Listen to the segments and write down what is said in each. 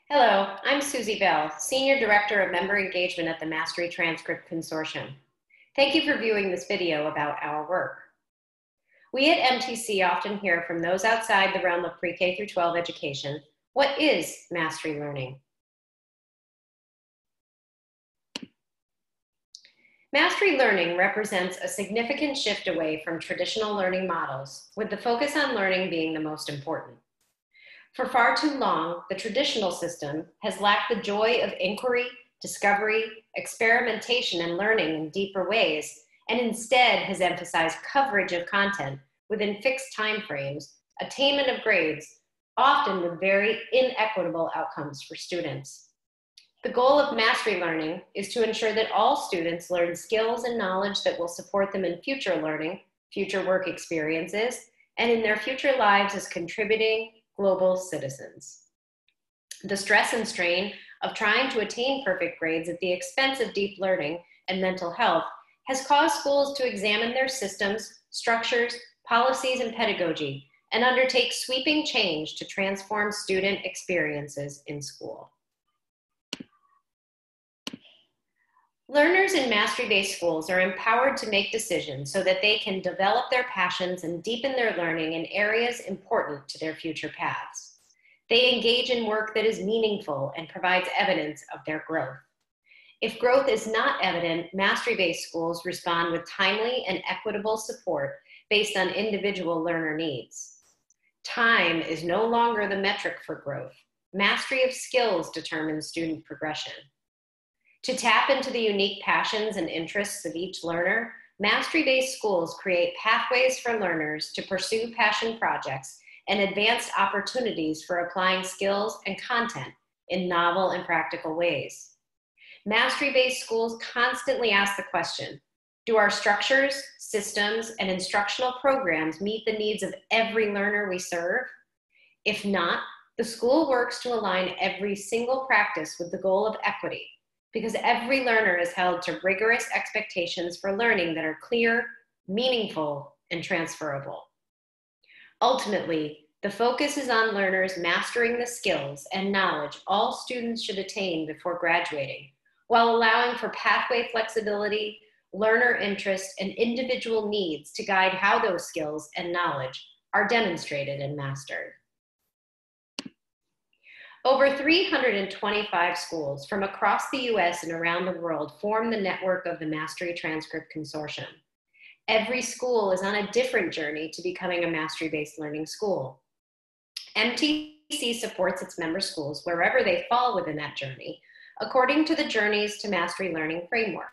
Hello, I'm Susie Bell, Senior Director of Member Engagement at the Mastery Transcript Consortium. Thank you for viewing this video about our work. We at MTC often hear from those outside the realm of pre-K through 12 education, what is mastery learning? Mastery learning represents a significant shift away from traditional learning models, with the focus on learning being the most important. For far too long, the traditional system has lacked the joy of inquiry, discovery, experimentation, and learning in deeper ways, and instead has emphasized coverage of content within fixed timeframes, attainment of grades, often with very inequitable outcomes for students. The goal of mastery learning is to ensure that all students learn skills and knowledge that will support them in future learning, future work experiences, and in their future lives as contributing global citizens. The stress and strain of trying to attain perfect grades at the expense of deep learning and mental health has caused schools to examine their systems, structures, policies, and pedagogy, and undertake sweeping change to transform student experiences in school. Learners in mastery-based schools are empowered to make decisions so that they can develop their passions and deepen their learning in areas important to their future paths. They engage in work that is meaningful and provides evidence of their growth. If growth is not evident, mastery-based schools respond with timely and equitable support based on individual learner needs. Time is no longer the metric for growth. Mastery of skills determines student progression. To tap into the unique passions and interests of each learner, mastery-based schools create pathways for learners to pursue passion projects and advanced opportunities for applying skills and content in novel and practical ways. Mastery-based schools constantly ask the question, do our structures, systems, and instructional programs meet the needs of every learner we serve? If not, the school works to align every single practice with the goal of equity, because every learner is held to rigorous expectations for learning that are clear, meaningful, and transferable. Ultimately, the focus is on learners mastering the skills and knowledge all students should attain before graduating, while allowing for pathway flexibility, learner interest, and individual needs to guide how those skills and knowledge are demonstrated and mastered. Over 325 schools from across the US and around the world form the network of the Mastery Transcript Consortium. Every school is on a different journey to becoming a mastery-based learning school. MTC supports its member schools wherever they fall within that journey, according to the Journeys to Mastery Learning framework.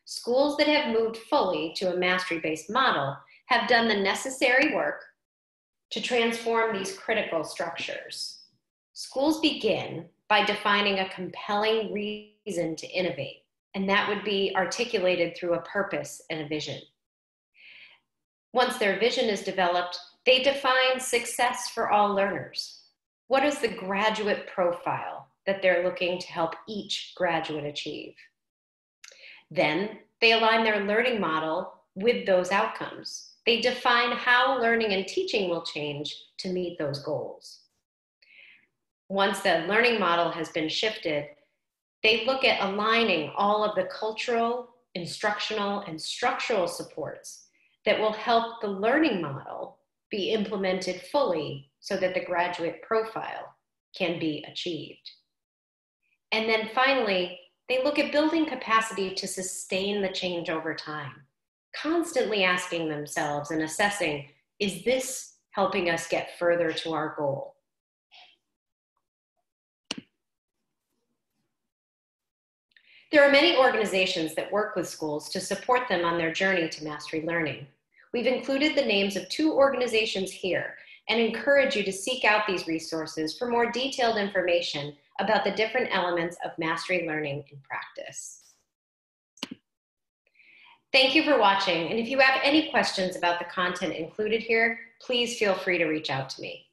Schools that have moved fully to a mastery-based model have done the necessary work to transform these critical structures. Schools begin by defining a compelling reason to innovate, and that would be articulated through a purpose and a vision. Once their vision is developed, they define success for all learners. What is the graduate profile that they're looking to help each graduate achieve? Then they align their learning model with those outcomes. They define how learning and teaching will change to meet those goals. Once the learning model has been shifted, they look at aligning all of the cultural, instructional, and structural supports that will help the learning model be implemented fully so that the graduate profile can be achieved. And then finally, they look at building capacity to sustain the change over time, constantly asking themselves and assessing, is this helping us get further to our goal? There are many organizations that work with schools to support them on their journey to mastery learning. We've included the names of 2 organizations here and encourage you to seek out these resources for more detailed information about the different elements of mastery learning in practice. Thank you for watching, and if you have any questions about the content included here, please feel free to reach out to me.